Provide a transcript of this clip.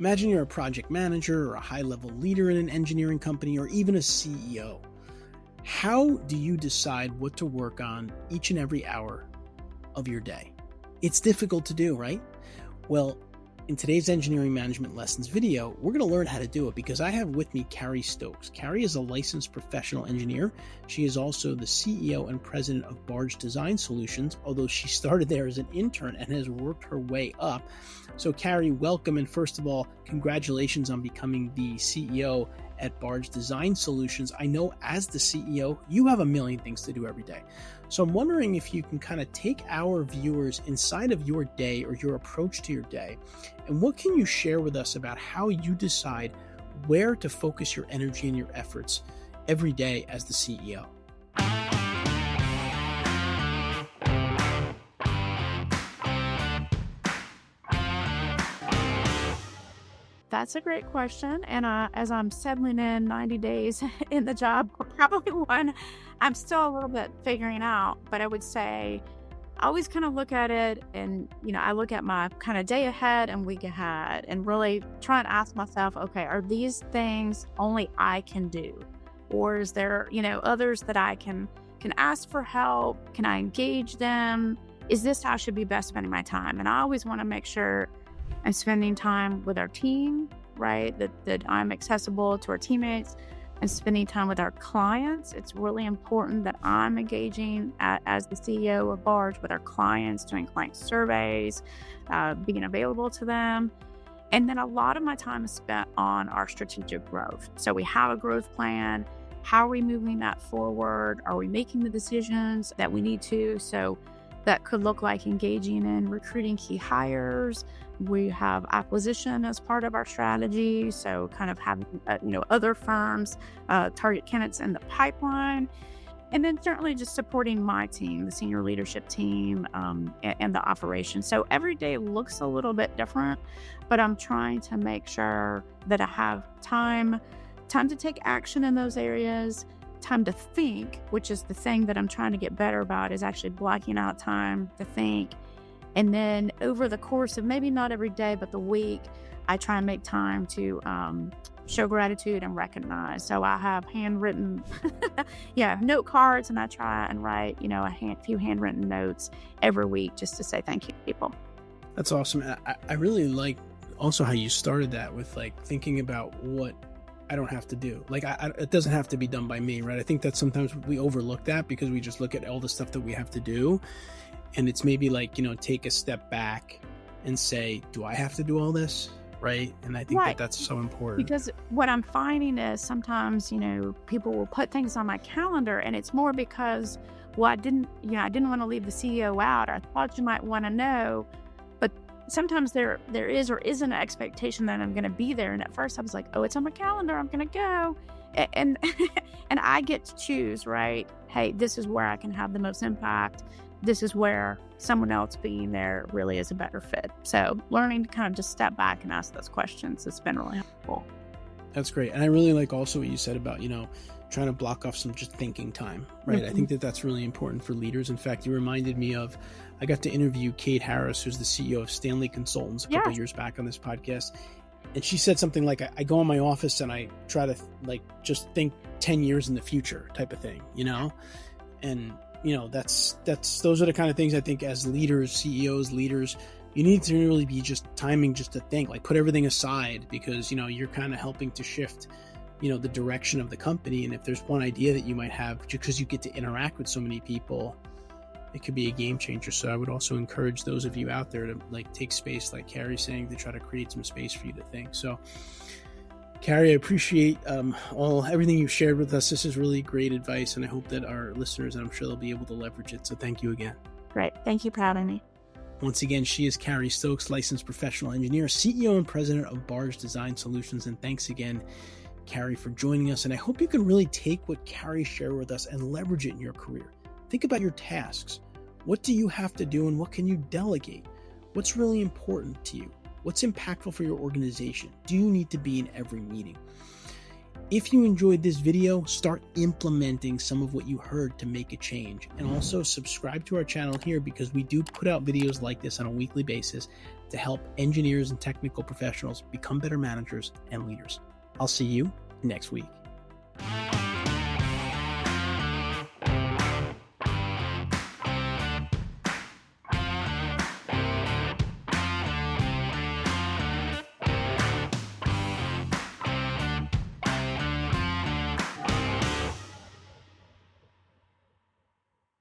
Imagine you're a project manager or a high-level leader in an engineering company or even a CEO. How do you decide what to work on each and every hour of your day? It's difficult to do, right? Well, in today's Engineering Management Lessons video, we're going to learn how to do it because I have with me Carrie Stokes. Carrie is a licensed professional engineer. She is also the CEO and president of Barge Design Solutions, although she started there as an intern and has worked her way up. So Carrie, welcome. And first of all, congratulations on becoming the CEO at Barge Design Solutions. I know as the CEO, you have a million things to do every day. So I'm wondering if you can kind of take our viewers inside of your day or your approach to your day, and what can you share with us about how you decide where to focus your energy and your efforts every day as the CEO? That's a great question. And as I'm settling in 90 days in the job, probably one I'm still a little bit figuring out, but I would say I always kind of look at it and, I look at my kind of day ahead and week ahead and really try and ask myself, okay, are these things only I can do? Or is there, others that I can ask for help? Can I engage them? Is this how I should be best spending my time? And I always want to make sure I'm spending time with our team, right? That I'm accessible to our teammates and spending time with our clients. It's really important that I'm engaging as the CEO of Barge with our clients, doing client surveys, being available to them. And then a lot of my time is spent on our strategic growth. So we have a growth plan. How are we moving that forward? Are we making the decisions that we need to? So that could look like engaging in recruiting key hires. We have acquisition as part of our strategy. So kind of having, other firms, target candidates in the pipeline. And then certainly just supporting my team, the senior leadership team, and the operation. So every day looks a little bit different, but I'm trying to make sure that I have time to take action in those areas, time to think, which is the thing that I'm trying to get better about, is actually blocking out time to think. And then over the course of maybe not every day, but the week, I try and make time to show gratitude and recognize. So I have handwritten, note cards, and I try and write, a few handwritten notes every week just to say thank you to people. That's awesome. I really like also how you started that with thinking about what I don't have to do. It doesn't have to be done by me, right? I think that sometimes we overlook that because we just look at all the stuff that we have to do. And it's maybe take a step back and say, do I have to do all this? Right. And I think that's so important. Because what I'm finding is sometimes, people will put things on my calendar and it's more because, I didn't want to leave the CEO out. I thought you might want to know. But sometimes there is or isn't an expectation that I'm going to be there. And at first I was like, oh, it's on my calendar, I'm going to go. And I get to choose, right? Hey, this is where I can have the most impact. This is where someone else being there really is a better fit. So learning to kind of just step back and ask those questions has been really helpful. That's great. And I really like also what you said about, trying to block off some just thinking time, right? Mm-hmm. I think that's really important for leaders. In fact, you reminded me of, I got to interview Kate Harris, who's the CEO of Stanley Consultants a couple of years back on this podcast. And she said something like, I go in my office and I try to just think 10 years in the future type of thing, and those are the kind of things I think as leaders, CEOs, leaders, you need to really be just timing just to think, put everything aside because, you're kind of helping to shift, the direction of the company. And if there's one idea that you might have, just because you get to interact with so many people, it could be a game changer. So I would also encourage those of you out there to take space, like Carrie's saying, to try to create some space for you to think. So Carrie, I appreciate everything you've shared with us. This is really great advice, and I hope that our listeners, I'm sure they'll be able to leverage it. So thank you again. Great. Thank you for having me. Once again, she is Carrie Stokes, licensed professional engineer, CEO and president of Barge Design Solutions. And thanks again, Carrie, for joining us. And I hope you can really take what Carrie shared with us and leverage it in your career. Think about your tasks. What do you have to do and what can you delegate? What's really important to you? What's impactful for your organization? Do you need to be in every meeting? If you enjoyed this video, start implementing some of what you heard to make a change. And also subscribe to our channel here, because we do put out videos like this on a weekly basis to help engineers and technical professionals become better managers and leaders. I'll see you next week.